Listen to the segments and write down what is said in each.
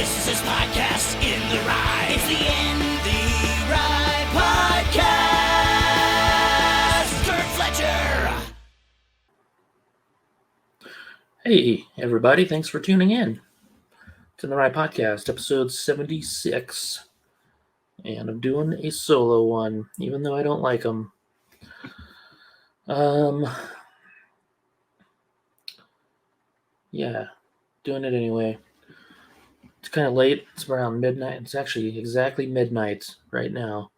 This is his podcast, In the Wry. It's the Wry Podcast. Curt, Fletcher. Hey, everybody. Thanks for tuning in. It's In the Wry Podcast, episode 76. And I'm doing a solo one, even though I don't like them. Yeah, doing it anyway. It's kind of late. It's around midnight. It's actually exactly midnight right now.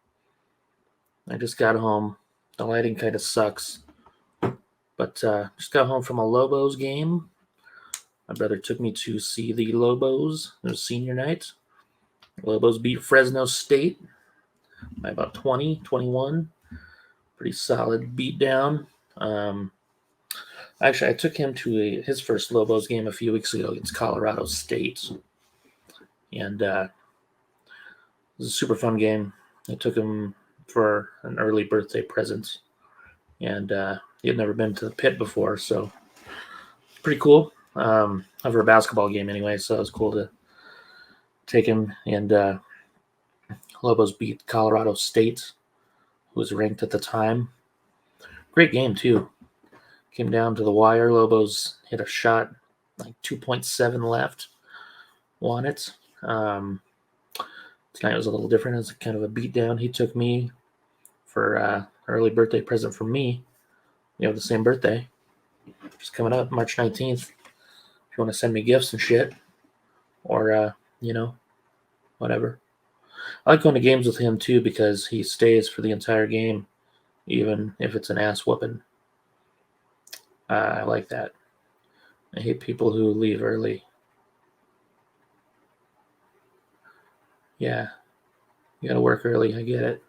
I just got home. The lighting kind of sucks. But just got home from a Lobos game. My brother took me to see the Lobos. It was senior night. Lobos beat Fresno State by about 20, 21. Pretty solid beatdown. Actually, I took him to his first Lobos game a few weeks ago against Colorado State. And it was a super fun game. I took him for an early birthday present. And he had never been to the pit before, so pretty cool. For a basketball game anyway, so it was cool to take him. And Lobos beat Colorado State, who was ranked at the time. Great game, too. Came down to the wire. Lobos hit a shot, like 2.7 left. Won it. Tonight was a little different. It was kind of a beatdown. He took me for early birthday present from me. We have the same birthday. Just coming up, March 19th. If you want to send me gifts and shit. Or, whatever. I like going to games with him, too, because he stays for the entire game, even if it's an ass whooping. I like that. I hate people who leave early. Yeah. You gotta work early, I get it.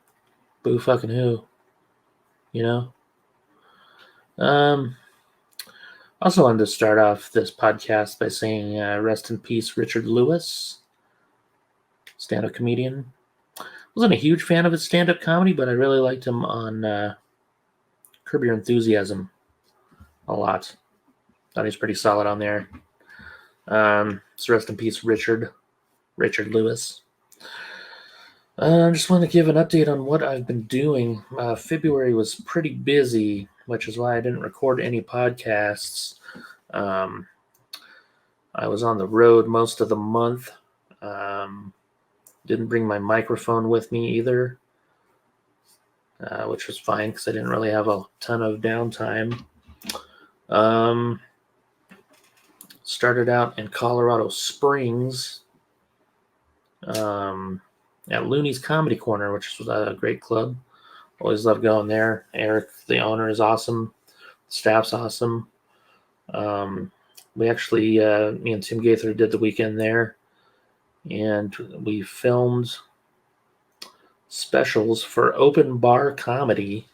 Boo fucking who? You know? Also wanted to start off this podcast by saying rest in peace, Richard Lewis, stand-up comedian. Wasn't a huge fan of his stand-up comedy, but I really liked him on Curb Your Enthusiasm a lot. Thought he was pretty solid on there. So rest in peace, Richard Lewis. I just want to give an update on what I've been doing. February was pretty busy, which is why I didn't record any podcasts. I was on the road most of the month. Didn't bring my microphone with me either, which was fine because I didn't really have a ton of downtime. Started out in Colorado Springs at Looney's Comedy Corner, which was a great club. Always love going there. Eric, the owner, is awesome. The staff's awesome. We actually, me and Tim Gaither did the weekend there, and we filmed specials for open bar comedy,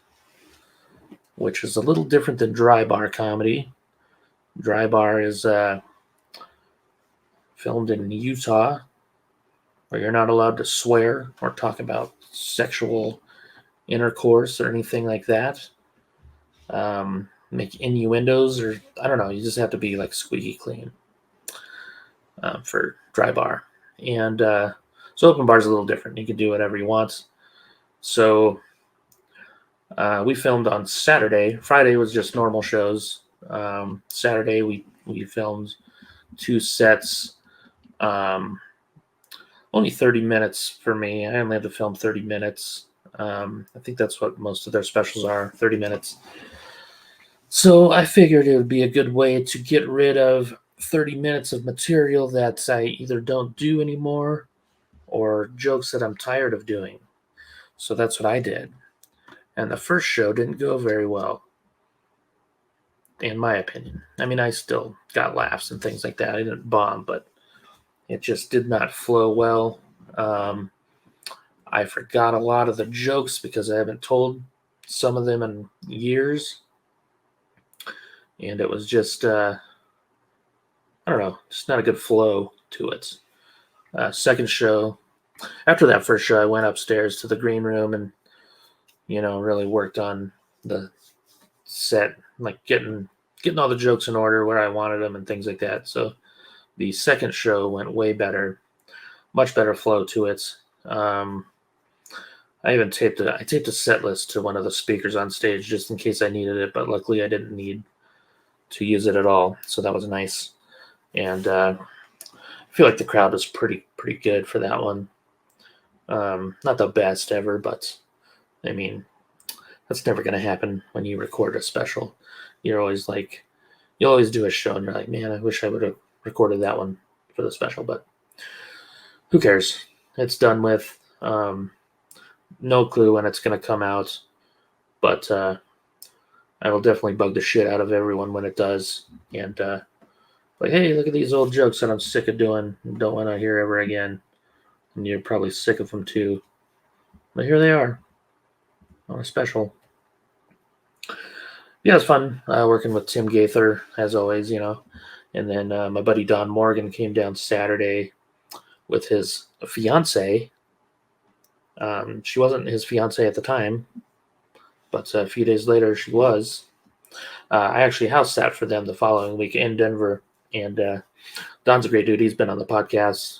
which is a little different than dry bar comedy. Dry bar is filmed in Utah, where you're not allowed to swear or talk about sexual intercourse or anything like that. Make innuendos, or I don't know, you just have to be like squeaky clean for dry bar. And so open bar is a little different. You can do whatever you want. So we filmed on Saturday. Friday was just normal shows. Saturday we filmed 2 sets. Only 30 minutes for me. I only had to film 30 minutes. I think that's what most of their specials are, 30 minutes. So I figured it would be a good way to get rid of 30 minutes of material that I either don't do anymore or jokes that I'm tired of doing. So that's what I did. And the first show didn't go very well, in my opinion. I mean, I still got laughs and things like that. I didn't bomb, but it just did not flow well. I forgot a lot of the jokes because I haven't told some of them in years. And it was just, I don't know, just not a good flow to it. Second show, after that first show, I went upstairs to the green room and, really worked on the set, like getting all the jokes in order where I wanted them and things like that. So the second show went way better. much better flow to it. I even taped a set list to one of the speakers on stage just in case I needed it, but luckily I didn't need to use it at all, so that was nice. And I feel like the crowd was pretty good for that one. Not the best ever, but I mean, that's never going to happen when you record a special. You'll always do a show and you're like, man, I wish I would have recorded that one for the special, but who cares? It's done with. No clue when it's going to come out, but I will definitely bug the shit out of everyone when it does. And like, hey, look at these old jokes that I'm sick of doing and don't want to hear ever again. And you're probably sick of them too. But here they are on a special. Yeah, it's fun working with Tim Gaither, as always, And then my buddy Don Morgan came down Saturday with his fiance. She wasn't his fiance at the time, but a few days later she was. I actually house sat for them the following week in Denver, and Don's a great dude. He's been on the podcast.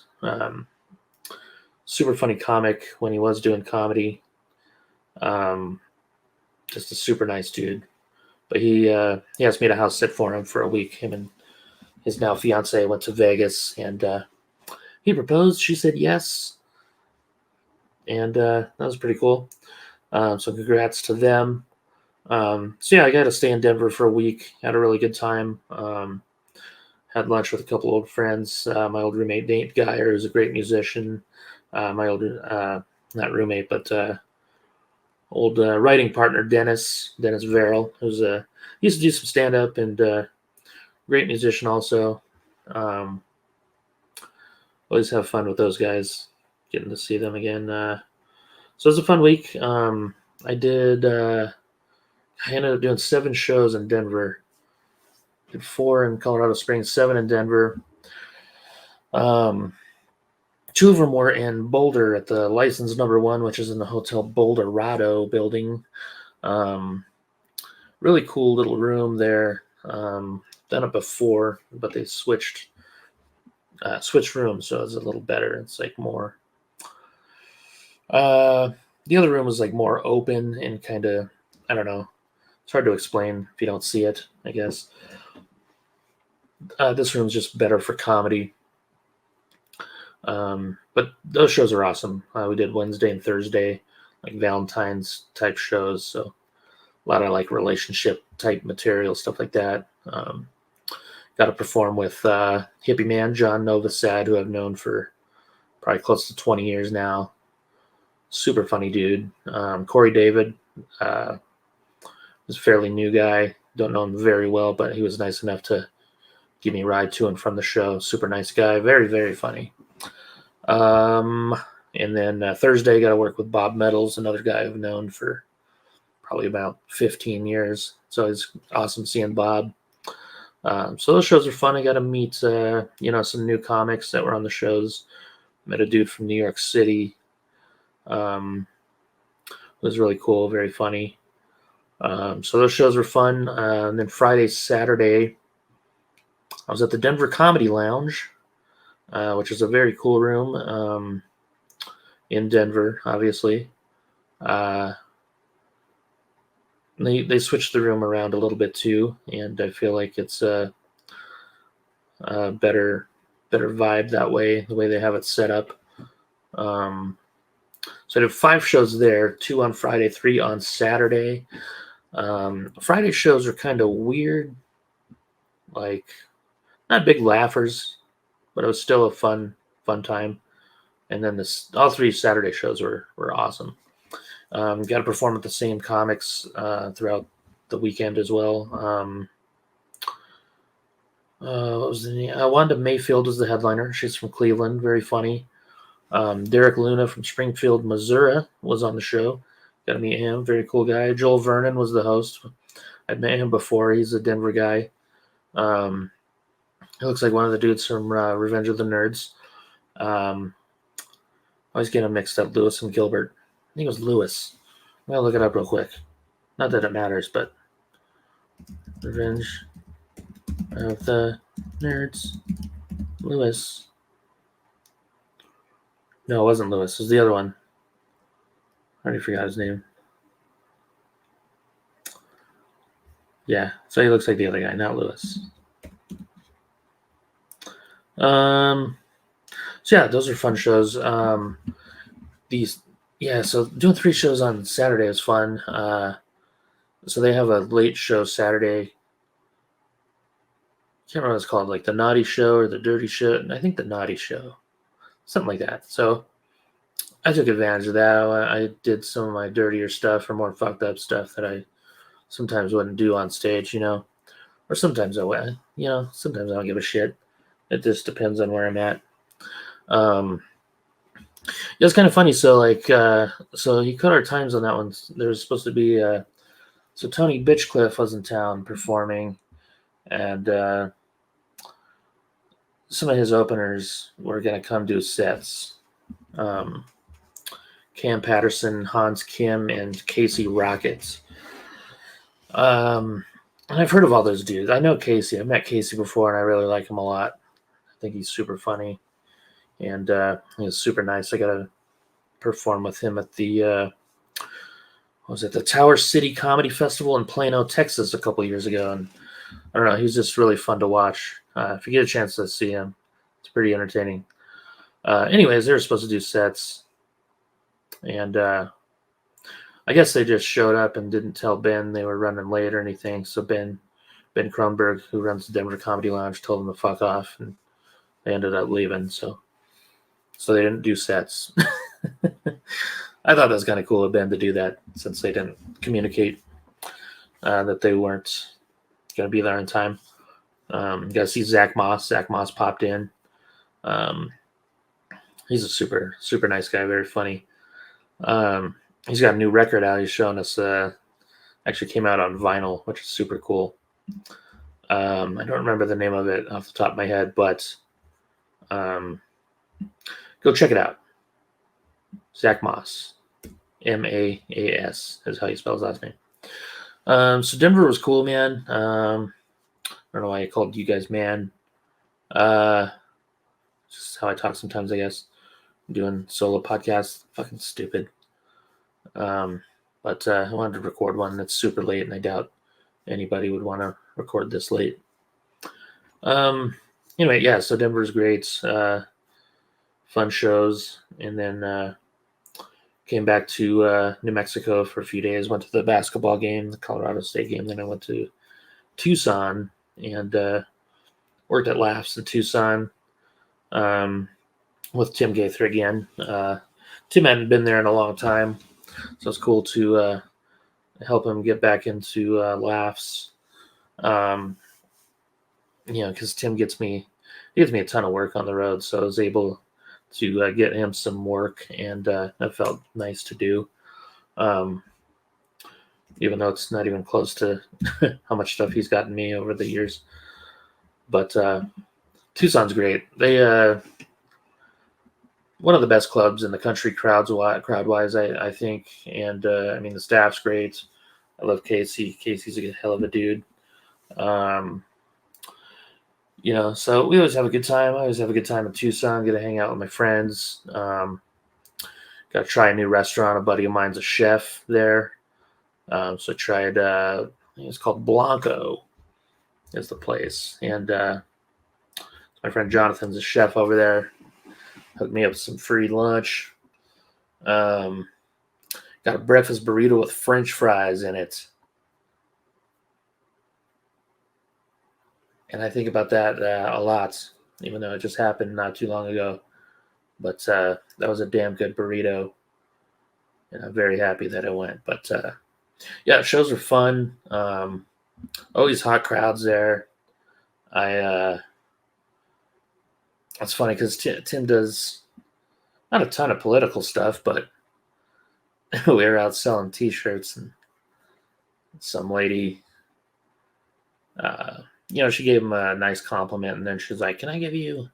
Super funny comic when he was doing comedy. Just a super nice dude. But he asked me to house sit for him for a week. Him and his now fiance went to Vegas, and he proposed. She said yes, and that was pretty cool. So congrats to them. So yeah, I got to stay in Denver for a week. Had a really good time. Had lunch with a couple old friends. My old roommate Nate Geyer, who's a great musician. My old not roommate, but old writing partner Dennis Verrill, who's used to do some stand up and great musician also. Always have fun with those guys. Getting to see them again. So it was a fun week. I ended up doing 7 shows in Denver. Did 4 in Colorado Springs, 7 in Denver. 2 of them were in Boulder at the License Number 1, which is in the Hotel Boulderado building. Really cool little room there. Done it before, but they switched rooms, so it's a little better. It's like more. The other room was like more open and kind of, I don't know. It's hard to explain if you don't see it, I guess. This room's just better for comedy. But those shows are awesome. We did Wednesday and Thursday, like Valentine's type shows. So a lot of like relationship type material, stuff like that. Got to perform with hippie man John Novosad, who I've known for probably close to 20 years now. Super funny dude. Corey David was a fairly new guy. Don't know him very well, but he was nice enough to give me a ride to and from the show. Super nice guy. Very, very funny. And then Thursday, got to work with Bob Meadows, another guy I've known for probably about 15 years. So it's awesome seeing Bob. So those shows are fun. I got to meet, some new comics that were on the shows. Met a dude from New York City. It was really cool, very funny. So those shows were fun. And then Friday, Saturday, I was at the Denver Comedy Lounge, which is a very cool room in Denver, obviously. They switched the room around a little bit too, and I feel like it's a better vibe that way, the way they have it set up. So I did 5 shows there, 2 on Friday, 3 on Saturday. Friday shows are kind of weird, like not big laughers, but it was still a fun time. And then all 3 Saturday shows were awesome. Got to perform with the same comics throughout the weekend as well. What was the name? Wanda Mayfield was the headliner. She's from Cleveland, very funny. Derek Luna from Springfield, Missouri was on the show. Got to meet him, very cool guy. Joel Vernon was the host. I'd met him before. He's a Denver guy. He looks like one of the dudes from Revenge of the Nerds. I always get him mixed up, Lewis and Gilbert. I think it was Lewis. I'm going to look it up real quick. Not that it matters, but Revenge of the Nerds. Lewis. No, it wasn't Lewis. It was the other one. I already forgot his name. Yeah, so he looks like the other guy, not Lewis. So yeah, those are fun shows. So doing 3 shows on Saturday is fun. So they have a late show Saturday. Can't remember what it's called, like the Naughty Show or the Dirty Show. I think the Naughty Show, something like that. So I took advantage of that. I did some of my dirtier stuff or more fucked up stuff that I sometimes wouldn't do on stage, or sometimes I would, sometimes I don't give a shit. It just depends on where I'm at. It was kind of funny. So so he cut our times on that one. There was supposed to be, so Tony Bitchcliffe was in town performing, and some of his openers were going to come do sets. Cam Patterson, Hans Kim, and Casey Rockets. And I've heard of all those dudes. I know Casey. I've met Casey before, and I really like him a lot. I think he's super funny, and he's super nice. I got to perform with him at the the Tower City Comedy Festival in Plano, Texas, a couple years ago, and I don't know. He's just really fun to watch. If you get a chance to see him, it's pretty entertaining. Anyways, they were supposed to do sets, and I guess they just showed up and didn't tell Ben they were running late or anything. So Ben Kronberg, who runs the Denver Comedy Lounge, told them to fuck off, and they ended up leaving. So they didn't do sets. I thought that was kind of cool of Ben to do that, since they didn't communicate that they weren't going to be there in time. You got to see Zach Moss. Zach Moss popped in. He's a super, super nice guy, very funny. He's got a new record out. He's showing us, actually came out on vinyl, which is super cool. I don't remember the name of it off the top of my head, but go check it out. Zach Moss, Maas is how you spell his last name. So Denver was cool, man. I don't know why I called you guys man. Just how I talk sometimes, I guess. I'm doing solo podcasts, fucking stupid. But I wanted to record one that's super late, and I doubt anybody would want to record this late. Anyway, yeah, so Denver's great. Fun shows, and then came back to New Mexico for a few days. Went to the basketball game, the Colorado State game. Then I went to Tucson and worked at Laughs in Tucson with Tim Gaither again. Tim hadn't been there in a long time, so it's cool to help him get back into Laughs. Because Tim gets me a ton of work on the road, so I was able to get him some work, and that felt nice to do. Even though it's not even close to how much stuff he's gotten me over the years. But Tucson's great. They one of the best clubs in the country crowd-wise, I think. And the staff's great. I love Casey. Casey's a hell of a dude. So we always have a good time. I always have a good time in Tucson. Get to hang out with my friends. Got to try a new restaurant. A buddy of mine's a chef there. So I tried, I think it's called Blanco is the place. And my friend Jonathan's a chef over there. Hooked me up with some free lunch. Got a breakfast burrito with French fries in it. And I think about that a lot, even though it just happened not too long ago. But that was a damn good burrito. And I'm very happy that I went. But yeah, shows are fun. Always hot crowds there. It's funny because Tim does not a ton of political stuff, but we were out selling T-shirts, and some lady, she gave him a nice compliment, and then she's like, "Can I give you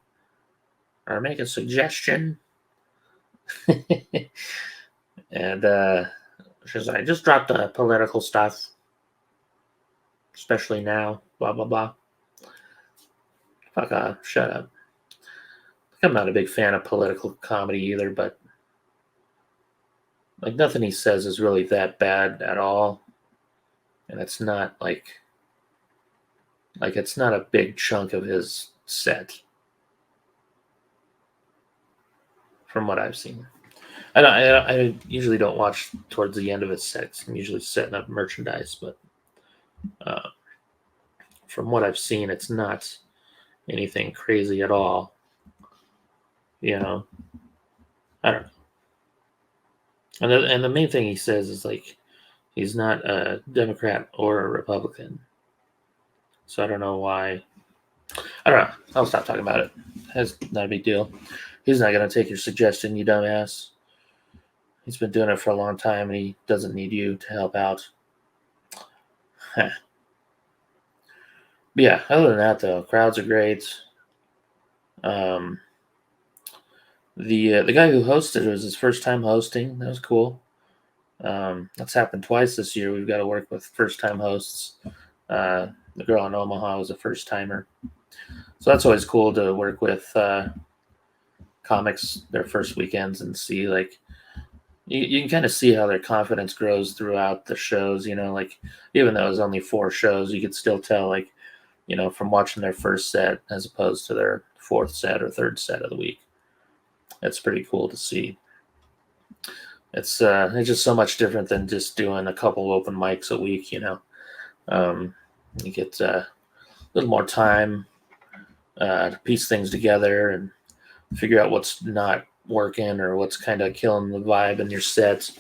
or make a suggestion?" And she's like, "Just drop the political stuff, especially now, blah, blah, blah." Fuck off. Shut up. I'm not a big fan of political comedy either, but like nothing he says is really that bad at all, and it's not like it's not a big chunk of his set from what I've seen. I usually don't watch towards the end of his sets. I'm usually setting up merchandise, but uh, from what I've seen, it's not anything crazy at all. You know, I don't know. And the main thing he says is like he's not a Democrat or a Republican. So I don't know why. I don't know. I'll stop talking about it. It's not a big deal. He's not going to take your suggestion, you dumbass. He's been doing it for a long time and he doesn't need you to help out. But yeah, other than that, though, crowds are great. The guy who hosted it was his first time hosting. That was cool. That's happened twice this year. We've got to work with first time hosts. The girl in Omaha was a first timer. So that's always cool to work with comics their first weekends and see like you can kind of see how their confidence grows throughout the shows, like even though it was only 4 shows, you could still tell like, from watching their first set as opposed to their 4th set or 3rd set of the week. It's pretty cool to see. It's just so much different than just doing a couple open mics a week, you get a little more time to piece things together and figure out what's not working or what's kind of killing the vibe in your set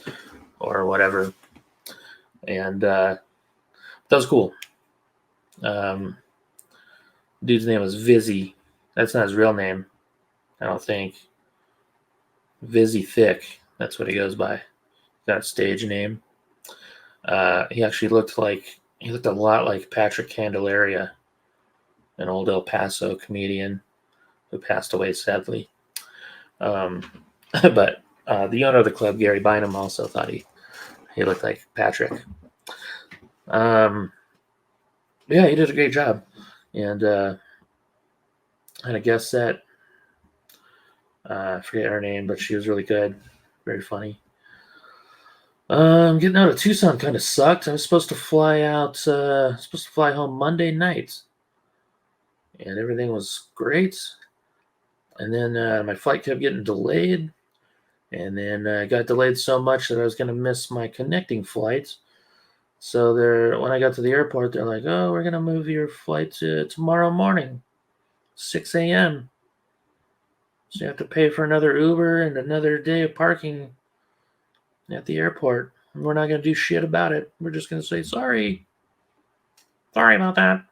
or whatever. And that was cool. Dude's name was Vizzy. That's not his real name, I don't think. Vizzy Thick. That's what he goes by. That stage name. He actually looked a lot like Patrick Candelaria, an old El Paso comedian who passed away sadly. But the owner of the club, Gary Bynum, also thought he looked like Patrick. Yeah, he did a great job. And had a guest set. I forget her name, but she was really good. Very funny. Getting out of Tucson kind of sucked. I was supposed to fly home Monday night. And everything was great. And then my flight kept getting delayed. And then I got delayed so much that I was going to miss my connecting flight. So when I got to the airport, they're like, "Oh, we're going to move your flight to tomorrow morning, 6 a.m. So you have to pay for another Uber and another day of parking at the airport. And we're not going to do shit about it. We're just going to say, sorry. Sorry about that.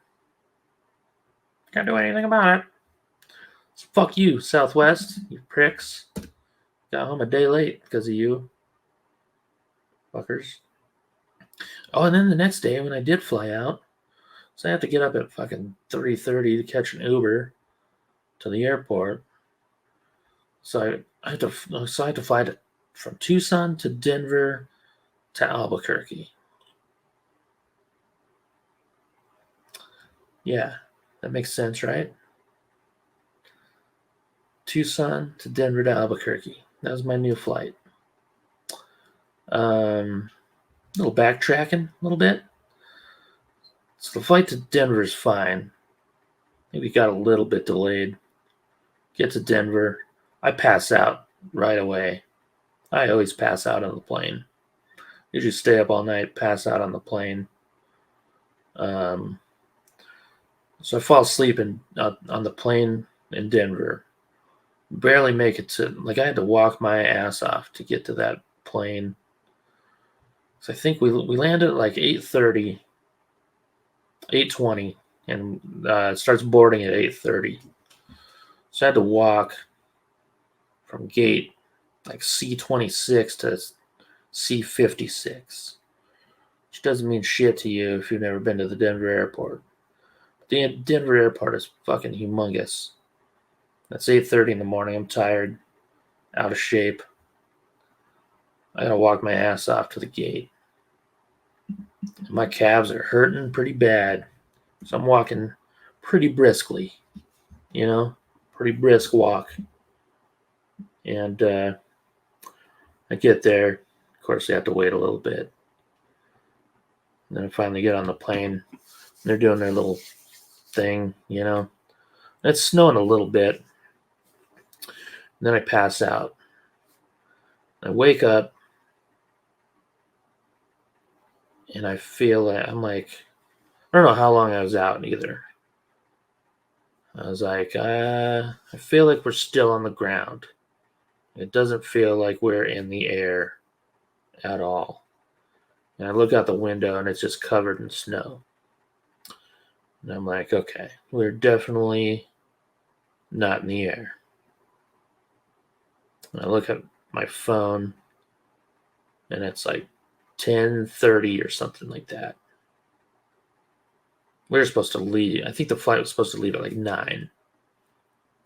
Can't do anything about it. So fuck you, Southwest, you pricks. Got home a day late because of you. Fuckers. Oh, and then the next day when I did fly out, so I had to get up at fucking 3:30 to catch an Uber to the airport. So I had to fly from Tucson to Denver to Albuquerque. Yeah, that makes sense, right? Tucson to Denver to Albuquerque. That was my new flight. A little backtracking, a little bit. So the flight to Denver is fine. Maybe got a little bit delayed. Get to Denver. I pass out right away. I always pass out on the plane. Usually stay up all night, pass out on the plane. So I fall asleep on the plane in Denver. Barely make it to, I had to walk my ass off to get to that plane. So I think we landed at 8:30, 8:20, and it starts boarding at 8:30. So I had to walk from gate C26 to C56, which doesn't mean shit to you if you've never been to the Denver airport. The Denver airport is fucking humongous. That's 8:30 in the morning. I'm tired, out of shape. I gotta walk my ass off to the gate. My calves are hurting pretty bad, so I'm walking pretty briskly. Pretty brisk walk. And I get there. Of course, you have to wait a little bit. And then I finally get on the plane. They're doing their little thing, you know. It's snowing a little bit. And then I pass out. I wake up. And I feel like, I'm like, I don't know how long I was out either. I was like, I feel like we're still on the ground. It doesn't feel like we're in the air at all. And I look out the window and it's just covered in snow. And I'm like, okay, we're definitely not in the air. And I look at my phone and it's like 10:30 or something like that. We were supposed to leave. I think the flight was supposed to leave at like 9.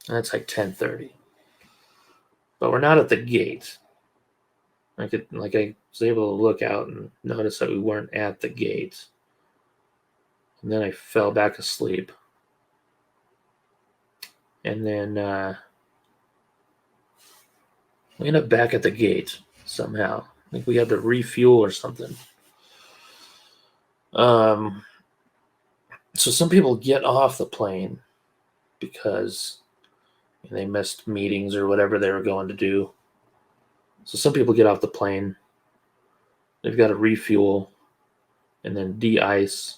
And it's like 10:30. But we're not at the gate. I was able to look out and notice that we weren't at the gate. And then I fell back asleep. And then we ended up back at the gate somehow. I think we had to refuel or something. So some people get off the plane because they missed meetings or whatever they were going to do. So some people get off the plane. They've got to refuel and then de-ice.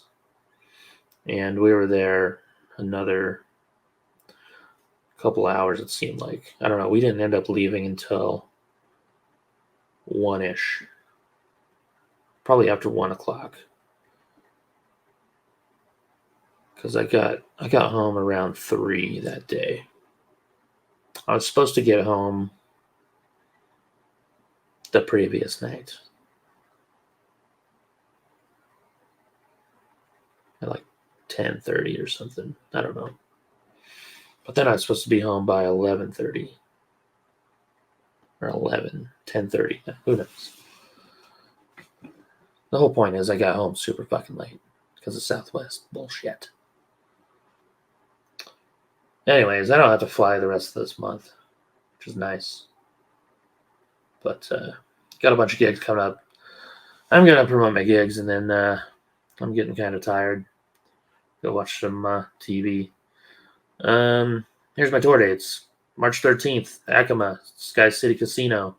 And we were there another couple hours, it seemed like. I don't know. We didn't end up leaving until 1-ish. Probably after 1 o'clock. Because I got home around 3 that day. I was supposed to get home the previous night. At like 10:30 or something. I don't know. But then I was supposed to be home by 11:30. Or 10:30. Who knows? The whole point is I got home super fucking late. Because of Southwest bullshit. Anyways, I don't have to fly the rest of this month. Which is nice. But got a bunch of gigs coming up. I'm going to promote my gigs, and then I'm getting kind of tired. Go watch some TV. Here's my tour dates. March 13th, Acoma, Sky City Casino.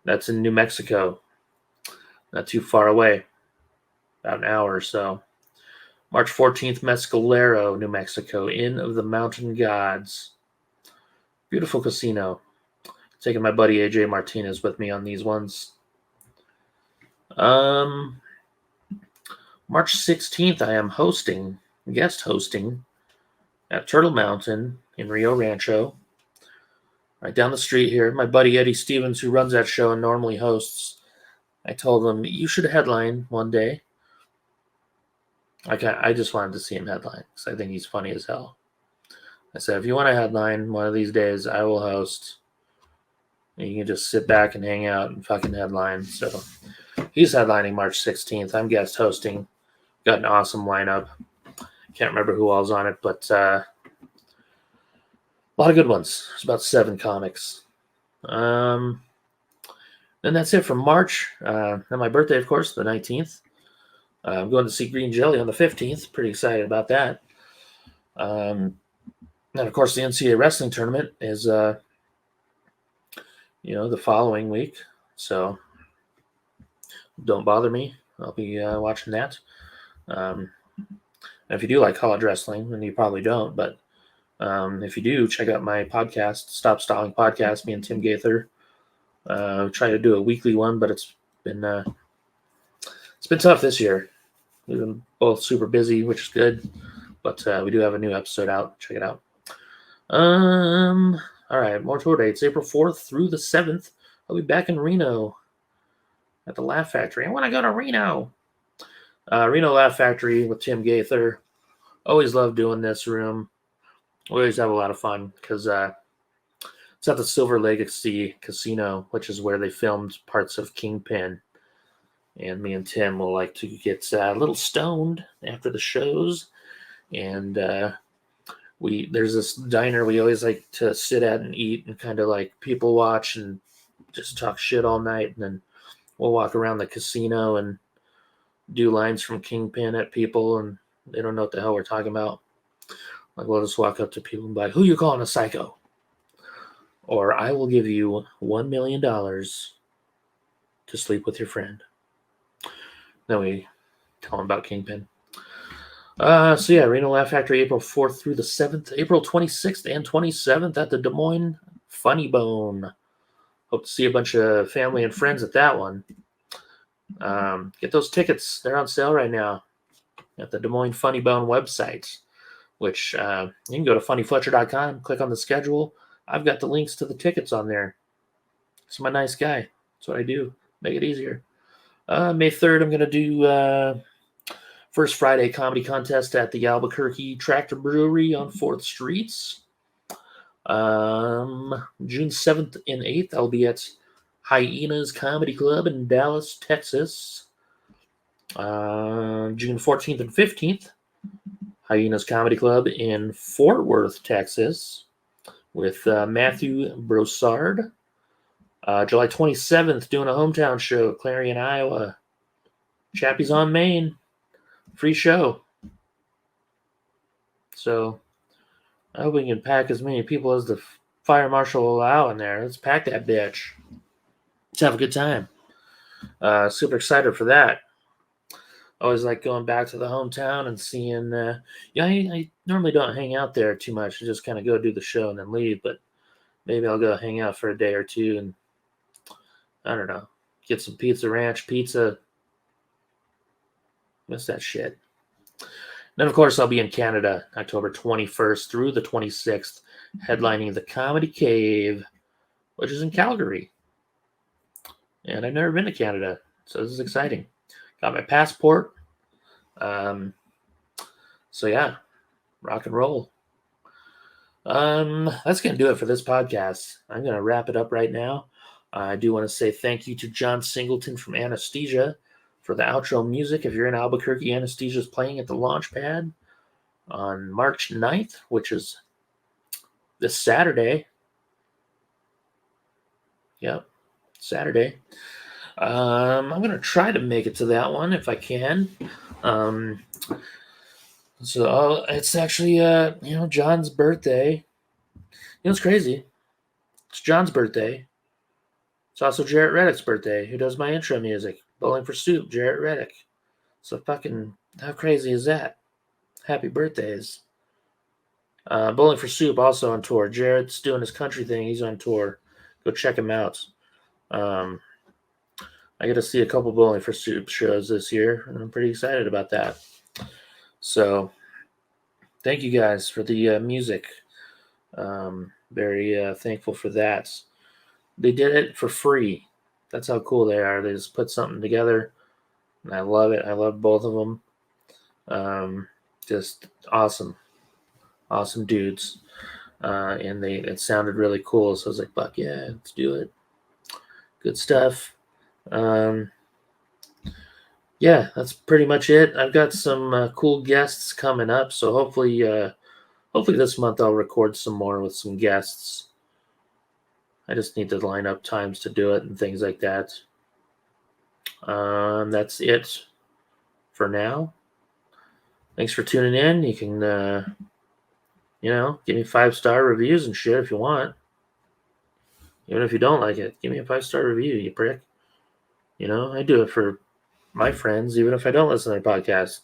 That's in New Mexico. Not too far away. About an hour or so. March 14th, Mescalero, New Mexico. Inn of the Mountain Gods. Beautiful casino. Taking my buddy AJ Martinez with me on these ones. March 16th, I am guest hosting at Turtle Mountain in Rio Rancho. Right down the street here. My buddy Eddie Stevens, who runs that show and normally hosts, I told him, you should headline one day. I just wanted to see him headline because I think he's funny as hell. I said, if you want to headline one of these days, I will host. And you can just sit back and hang out and fucking headline. So he's headlining March 16th. I'm guest hosting. Got an awesome lineup. Can't remember who all's on it, but a lot of good ones. There's about 7 comics. Then that's it for March. And my birthday, of course, the 19th. I'm going to see Green Jelly on the 15th. Pretty excited about that. And, of course, the NCAA wrestling tournament is, the following week. So don't bother me. I'll be watching that. And if you do like college wrestling, and you probably don't, but if you do, check out my podcast, Stop Stalling Podcast, me and Tim Gaither. Try to do a weekly one, but it's been tough this year. We've been both super busy, which is good, but we do have a new episode out. Check it out. All right, more tour dates. April 4th through the 7th. I'll be back in Reno at the Laugh Factory. I want to go to Reno. Reno Laugh Factory with Tim Gaither. Always love doing this room. We always have a lot of fun because it's at the Silver Legacy Casino, which is where they filmed parts of Kingpin. And me and Tim will like to get a little stoned after the shows and there's this diner we always like to sit at and eat and kind of like people watch and just talk shit all night, and then we'll walk around the casino and do lines from Kingpin at people, and they don't know what the hell we're talking about. Like, we'll just walk up to people and be like, "Who you calling a psycho?" Or, "I will give you $1 million to sleep with your friend." Then we tell them about Kingpin. So yeah, Reno Laugh Factory, April 4th through the 7th, April 26th and 27th at the Des Moines Funny Bone. Hope to see a bunch of family and friends at that one. Get those tickets. They're on sale right now at the Des Moines Funny Bone website, which you can go to funnyfletcher.com, click on the schedule. I've got the links to the tickets on there. So I'm a nice guy. That's what I do. Make it easier. May 3rd, I'm going to do First Friday comedy contest at the Albuquerque Tractor Brewery on 4th Streets. June 7th and 8th, I'll be at Hyenas Comedy Club in Dallas, Texas. June 14th and 15th, Hyenas Comedy Club in Fort Worth, Texas, with Matthew Broussard. July 27th, doing a hometown show, Clarion, Iowa. Chappie's on Main. Free show. So I hope we can pack as many people as the fire marshal will allow in there. Let's pack that bitch. Let's have a good time. Super excited for that. Always like going back to the hometown and seeing. I normally don't hang out there too much. I just kind of go do the show and then leave. But maybe I'll go hang out for a day or two and, I don't know, get some Pizza Ranch pizza. Miss that shit. Then, of course, I'll be in Canada, October 21st through the 26th, headlining the Comedy Cave, which is in Calgary. And I've never been to Canada, so this is exciting. Got my passport. So, yeah, rock and roll. That's going to do it for this podcast. I'm going to wrap it up right now. I do want to say thank you to John Singleton from Anesthesia for the outro music. If you're in Albuquerque, Anesthesia is playing at the Launchpad on March 9th, which is this Saturday. Yep, Saturday. I'm going to try to make it to that one if I can. So it's actually, John's birthday. It's crazy. It's John's birthday. It's also Jarrett Reddick's birthday, who does my intro music. Bowling for Soup, Jarrett Reddick. So fucking, how crazy is that? Happy birthdays. Bowling for Soup also on tour. Jarrett's doing his country thing. He's on tour. Go check him out. I get to see a couple Bowling for Soup shows this year, and I'm pretty excited about that. So, thank you guys for the music. Very thankful for that. They did it for free. That's how cool they are. They just put something together, and I love it. I love both of them. Just awesome dudes. And it sounded really cool. So I was like, fuck yeah, let's do it. Good stuff. Yeah, that's pretty much it. I've got some cool guests coming up, so hopefully this month I'll record some more with some guests. I just need to line up times to do it and things like that. That's it for now. Thanks for tuning in. You can, give me 5-star reviews and shit if you want. Even if you don't like it, give me a 5-star review, you prick. I do it for my friends, even if I don't listen to their podcast.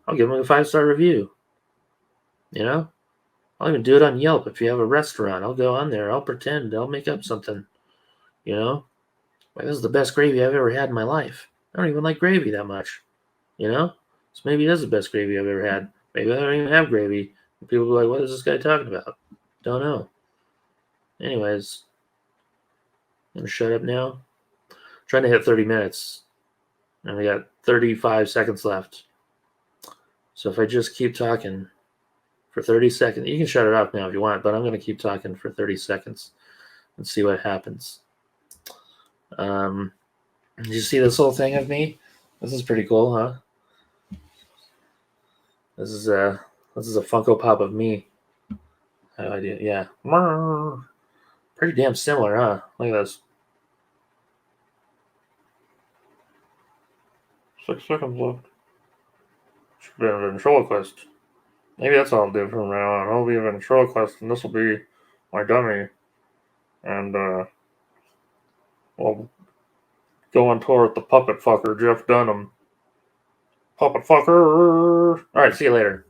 I'll give them a 5-star review. I'll even do it on Yelp. If you have a restaurant, I'll go on there. I'll pretend. I'll make up something. Like, this is the best gravy I've ever had in my life. I don't even like gravy that much. So maybe it is the best gravy I've ever had. Maybe I don't even have gravy. And people will be like, what is this guy talking about? Don't know. Anyways, I'm going to shut up now. I'm trying to hit 30 minutes. And I got 35 seconds left. So if I just keep talking for 30 seconds, you can shut it off now if you want, but I'm going to keep talking for 30 seconds and see what happens. Did you see this whole thing of me? This is pretty cool, huh? This is a Funko Pop of me. No idea. Yeah. Pretty damn similar, huh? Look at this. 6 seconds left. Should be a ventriloquist. Maybe that's all I'll do from now on. I'll be a ventriloquist, and this will be my dummy. And, we'll go on tour with the puppet fucker, Jeff Dunham. Puppet fucker! Alright, see you later.